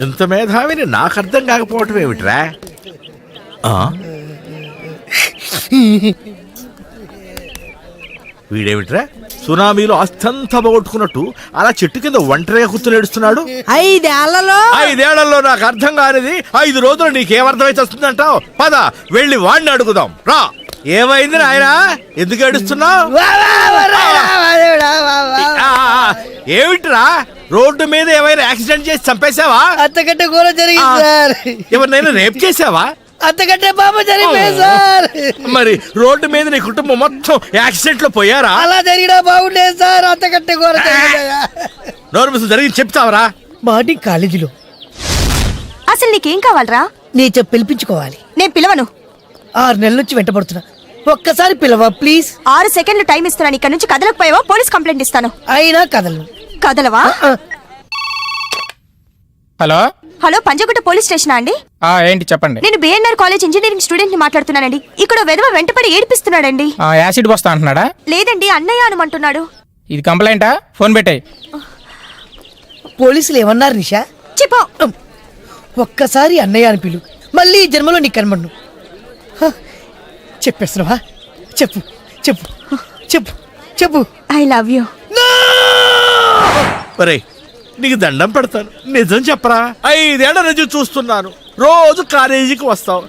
ఇంత మేధావిని నాకు అర్థం కాకపోవటం ఏమిట్రా? వీడేమిట్రా సునామీలో అస్తంతా పోగొట్టుకున్నట్టు అలా చెట్టు కింద ఒంటరిగా కూర్చుని ఏడుస్తున్నాడు. 5 ఏళ్లలో నాకు అర్థం కానిది 5 రోజులు నీకేమర్థమైతే వస్తుందంటావు? పద వెళ్ళి వాడిని అడుగుదాం రా. ఏమైంది నాయన, ఎందుకు ఏడుస్తున్నావు? ఏమిట్రా రోడ్డు మీద ఏమైనా యాక్సిడెంట్ చేసి చంపేశావా? అంతకంటే ఘోరం జరిగింది సార్. ఎవరినైనా రేప్ చేసావా? అంతకంటే పాపం జరిగిపోయింది సార్. మరి రోడ్డు మీద నీ కుటుంబం మొత్తం యాక్సిడెంట్ లో పోయారా? అలా జరిగినా బాగుండేది సార్. అంతకంటే ఘోరం నోరు ముసుగు జరిగి చెప్తావరా? బాడీ కాలేజీలో. అసలు నీకేం కావాలరా? నీ చెప్పు పిలిపించుకోవాలి. నేను పిలవను. 6 నెలల నుంచి వెంటబడుతున్నా, ఒక్కసారి పిలవా ప్లీజ్. 6 సెకండ్లు టైం ఇస్తున్నాను. ఇక్కడ నుంచి కదలకపోయావా పోలీస్ కంప్లైంట్ ఇస్తాను. అయినా కదలను. కదలవా? Hello hello, Panjagutta police station అండి? ఏంటి చెప్పండి. నేను బిఎన్ఆర్ కాలేజ్ ఇంజనీరింగ్ స్టూడెంట్ ని మాట్లాడుతున్నానండి. ఇక్కడ వెధవ వెంటపడి ఏడిపిస్తున్నాడండి. యాసిడ్ పోస్తా అంటున్నాడా? లేదండి, అన్నయ్య అనమంటున్నాడు. ఇది కంప్లైంటా? ఫోన్ పెట్టాయి. పోలీసులు ఏమన్నారు నిషా? చెప్పు. ఒక్కసారి అన్నయ్య అని పిలు, మళ్ళీ ఈ జన్మలో నీకు కనబడను. చెప్పేస్తున్నావా? చెప్పు చెప్పు చెప్పు చెప్పు. I love you. నీకు దండం పెడతాను, నిజం చెప్పరా? 5 ఏళ్ల నుంచి చూస్తున్నాను. రోజు కాలేజీకి వస్తావు,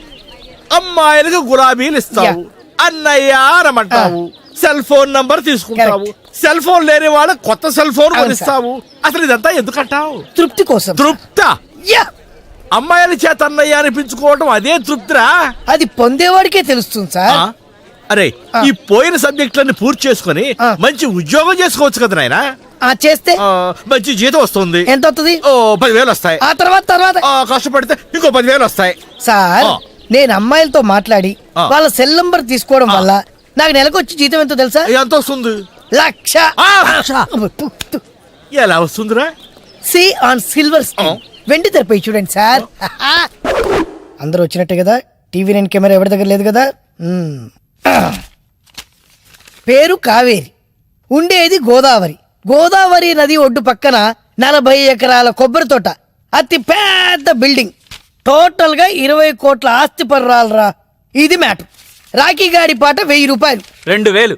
అమ్మాయిలకు గులాబీలు ఇస్తావు, అన్నయ్య అనమంటావు, సెల్ ఫోన్ నంబర్ తీసుకుంటావు, సెల్ ఫోన్ లేని వాళ్ళ కొత్త సెల్ ఫోన్ కొనిస్తావు. అసలు ఇదంతా ఎందుకంటావు? తృప్తి కోసం. తృప్త? అమ్మాయిల చేత అన్నయ్య అనిపించుకోవడం అదే తృప్తిరా? అది పొందేవాడికే తెలుస్తుంది సార్. అరే, ఈ పోయిన సబ్జెక్టులన్నీ పూర్తి చేసుకుని మంచి ఉద్యోగం చేసుకోవచ్చు కదా నాయన. చేస్తే మంచి జీతం వస్తుంది. ఎంత వస్తుంది? 10,000 వస్తాయి. ఆ తర్వాత కష్టపడితే ఇంకో 10,000 వస్తాయి. సార్, నేను అమ్మాయిలతో మాట్లాడి వాళ్ళ సెల్ నంబర్ తీసుకోవడం వల్ల నాకు నెలకు వచ్చి జీతం ఎంతో తెలుసా? ఎంత వస్తుంది? 1,00,000. ఎలా వస్తుందిరా? సి ఆన్ సిల్వర్ స్క్రీన్, వెండి తెరపై చూడండి సార్. అందరూ వచ్చినట్టే కదా? టీవీ 9 కెమెరా ఎవరి దగ్గర లేదు కదా? పేరు కావేరి, ఉండేది గోదావరి. గోదావరి నది ఒడ్డు పక్కన 40 ఎకరాల కొబ్బరి తోట, అతి పెద్ద బిల్డింగ్, టోటల్ గా 20 కోట్ల ఆస్తి పర్రాలరా. ఇది మ్యాటర్. రాఖీ గాడి పాట 1000 రూపాయలు. 2,000.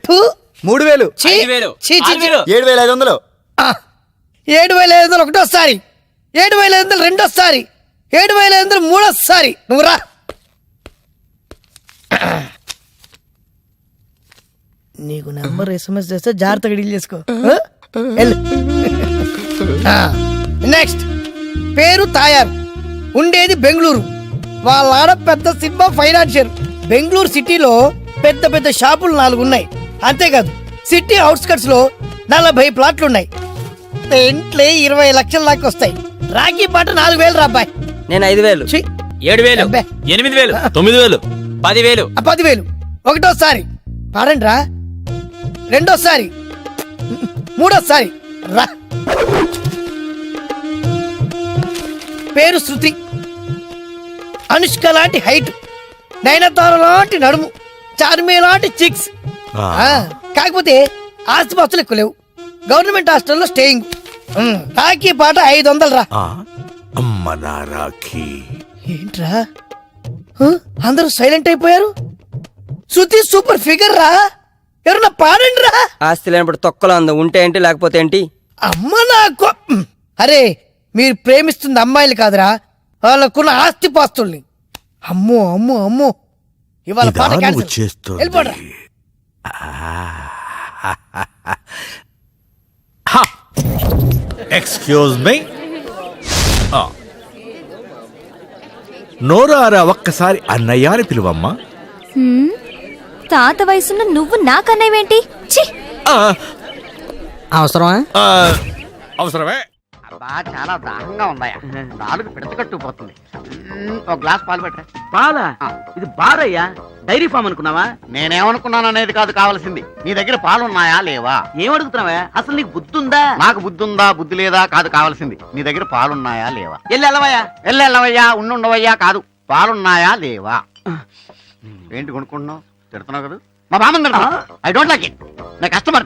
3,000. 7,500. 7,500 ఒకటోసారి, 7,500 రెండోసారి, 7,500 మూడోసారి. నువ్వు రా. నీకు నెంబర్ SMS చేస్తే జాగ్రత్తగా డీల్ చేసుకో. నెక్స్ట్, పేరు తాయారు, ఉండేది బెంగళూరు. వాళ్ళ ఆడ పెద్ద సినిమా ఫైనాన్షియర్. బెంగళూరు సిటీలో పెద్ద పెద్ద షాపులు 4 ఉన్నాయి. అంతేకాదు సిటీ అవుట్స్కట్స్ లో 40 ప్లాట్లు ఉన్నాయి. ఇంట్లో 20 లక్షల దాకా వస్తాయి. రాఖీ పాట 4,000 రా అబ్బాయి. నేను 5,000. 7,000. 8,000. 9,000. 10,000. 10,000. ఒకటోసారి పాడండి రా, రెండోసారి, మూడోసారి రా. పేరు శృతి, అనుష్క లాంటి హైట్, నయనతార లాంటి నడుము, చార్మి లాంటి చిక్స్. కాకపోతే ఆస్తిపాస్తులు ఎక్కువ లేవు. గవర్నమెంట్ హాస్టల్లో స్టేయింగ్. రాఖీ పాట 500 రా. అమ్మ నా రాఖీ. ఏంట్రా అందరూ సైలెంట్ అయిపోయారు? శృతి సూపర్ ఫిగర్ రా, ఎవరన్నా పాడండి రా. ఆస్తి లేనప్పుడు తొక్కలో అందం ఉంటే ఏంటి, లేకపోతే ఏంటి? అమ్మ నాకు. అరే, మీరు ప్రేమిస్తుంది అమ్మాయిలు కాదురా, వాళ్ళకున్న ఆస్తి పాస్తుల్ని. అమ్మో అమ్మో అమ్మో, ఇవాళ పాట క్యాన్సిల్. వెళ్ళిపోడరా. Excuse me. నోరారా ఒక్కసారి అన్నయ్య అని పిలువమ్మా. తాత వయసున్న నువ్వు నాకన్నయ్యేంటి? అవసరమా? అవసరమే. చాలా దాహంగా ఉందాయా, 4 పిడతకట్టుకుపోతుంది. ఒక గ్లాస్ పాలు పెట్టరా. పాలా? ఇది బారయ్యా, డైరీ ఫామ్ అనుకున్నావా? నేనేమనుకున్నాను అనేది కాదు కావాల్సింది, నీ దగ్గర పాలున్నాయా లేవా? ఏమడుగుతున్నావా? అసలు నీకు బుద్ధి ఉందా? నాకు బుద్ధి ఉందా బుద్ధి లేదా కాదు కావాల్సింది, నీ దగ్గర పాలున్నాయా లేవా? వెళ్ళవయ్యా, ఉండవయ్యా కాదు, పాలున్నాయా లేవా? ఏంటి కొనుక్కుంటున్నావు? తిడుతున్నావు కదా. మా బామ్మ ఐ డోంట్ లైక్ ఇట్. నా కస్టమర్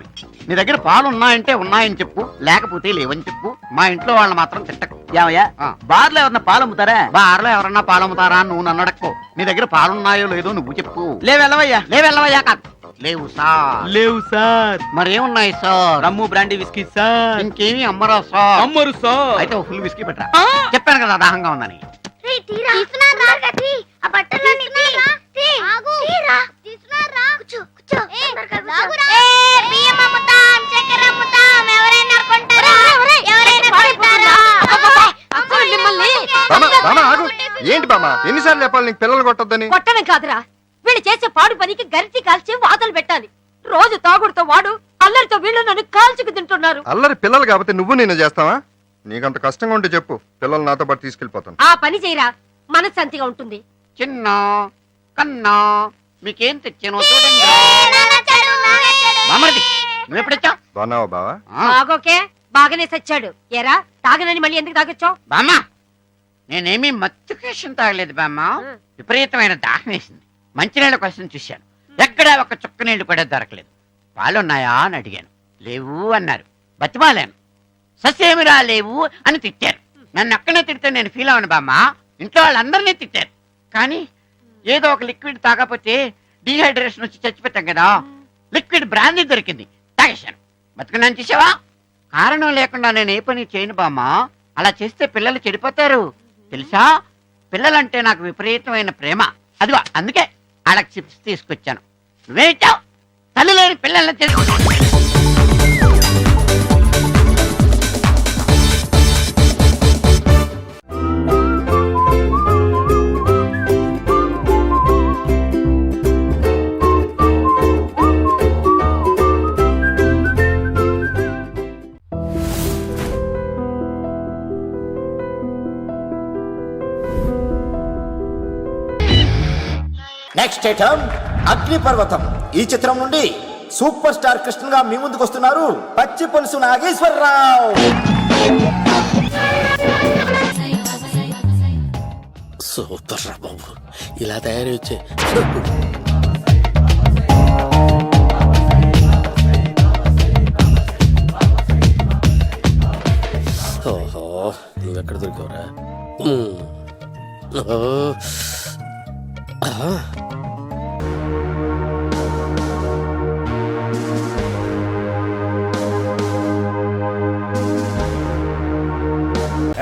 నీ దగ్గర పాలు ఉన్నాయంటే ఉన్నాయని చెప్పు, లేకపోతే లేవని చెప్పు. మా ఇంట్లో వాళ్ళు మాత్రం తిట్టకు. ఏమయ్యా బార్లో ఎవరన్నా పాలు అమ్ముతారా? బార్లో ఎవరన్నా పాలు అమ్ముతారా అని నువ్వు నన్ను అడక్కో. నీ దగ్గర పాలున్నాయో లేదో నువ్వు చెప్పు. లేవెళ్ళవయ్యా. లేవెళ్ళవయ్యా కాదు, లేవు సార్. లేవు సార్. మరేమున్నాయి సార్? రమ్ము బ్రాండీ విస్కీ సార్. ఇంకేమీ అమ్మరా సార్? అమ్మరు సార్. అయితే ఒక ఫుల్ విస్కీ పెట్టరా. చెప్పాను కదా దాహంగా ఉందని. ఏంటి బామ్మ, ఎన్నిసార్లు చెప్పాలి నీకు పిల్లలు కొట్టొద్దని? కొట్టడం కాదురా, వీళ్ళు చేసే పాడు పనికి గరిచి కాల్చి వాతలు పెట్టాలి. రోజు తాగుడుతో వాడు, అల్లరితో వీళ్ళు నన్ను కాల్చుకు తింటున్నారు. అల్లరి పిల్లలు కాబట్టి నువ్వు నేను చేస్తావా? నీకంత కష్టంగా ఉంటే చెప్పు, పిల్లలు నాతో పాటు తీసుకెళ్లిపోతాను. ఆ పని చేయరా, మనశ్శాంతిగా ఉంటుంది. చిన్న కన్నా మీకేం తెచ్చాను చూడండి. మామరిది నువ్వు ఎప్పుడొచ్చావు? బాగున్నావా బావా? బాగోకే, బాగానే సచ్చాడు. ఎరా తాగనని మళ్ళీ ఎందుకు తాగొచ్చావు? బామ్మ నేనేమీ మత్తుకేషన్ తాగలేదు బామ్మ. విపరీతమైన దాహం వేసింది. మంచినీళ్ళ కోసం చూశాను, ఎక్కడా ఒక చుక్క నీళ్లు కూడా దొరకలేదు. పాలున్నాయా అని అడిగాను, లేవు అన్నారు. బతిమాలాను, ససేమిరా లేవు అని తిట్టారు. నన్ను ఒక్కనే తిడితే నేను ఫీల్ అవను బామ్మ, ఇంట్లో వాళ్ళందరినీ తిట్టారు. కానీ ఏదో ఒక లిక్విడ్ తాగకపోతే డీహైడ్రేషన్ వచ్చి చచ్చిపోతాం కదా. లిక్విడ్ బ్రాందీ దొరికింది, తాగేశాను. బతుకున్నాను చూసావా? కారణం లేకుండా నేను ఏ పని చేయను బామ్మ. అలా చేస్తే పిల్లలు చెడిపోతారు తెలుసా. పిల్లలంటే నాకు విపరీతమైన ప్రేమ. అదిగో అందుకే వాళ్ళకి చిప్స్ తీసుకొచ్చాను. నువ్వేంటావు? తల్లి లేని పిల్లల్ని చేసి నెక్స్ట్ ఐటమ్ అగ్నిపర్వతం. ఈ చిత్రం నుండి సూపర్ స్టార్ కృష్ణగా మీ ముందుకు వస్తున్నారు పచ్చి పులుసు నాగేశ్వరరావు. సూపర్ రా బాబు, ఇలా తయారీ వచ్చే. ఓహో, నువ్వెక్కడ దొరికావురా?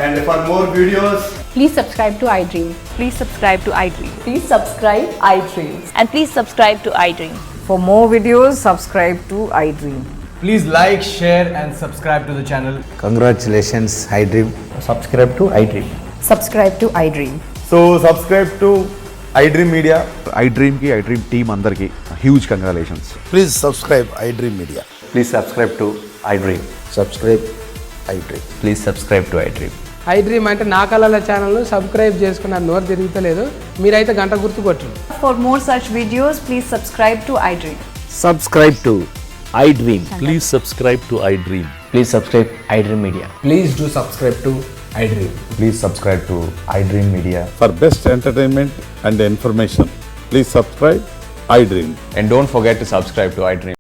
And for more videos, Please subscribe to iDream. Please subscribe to iDream. Please subscribe iDream. And please subscribe to iDream. For more videos, subscribe to iDream. Please like, share and subscribe to the channel. Congratulations, iDream. Subscribe to iDream. Subscribe to iDream. so subscribe to iDream Media. iDream ki iDream team andarki huge congratulations. Please subscribe iDream Media. Please subscribe to iDream. Subscribe iDream. Please subscribe to iDream. iDream అంటే నా కళల channel subscribe చేసుకున్న నోరు తిరుగుతలేదు. మీరైతే గంట గుర్తు కొట్టండి. For more such videos, please subscribe to iDream. Subscribe to iDream. Please subscribe to iDream. Please subscribe iDream Media. Please do subscribe to iDream. Please subscribe to iDream Media. For best entertainment and information, please subscribe iDream. And don't forget to subscribe to iDream.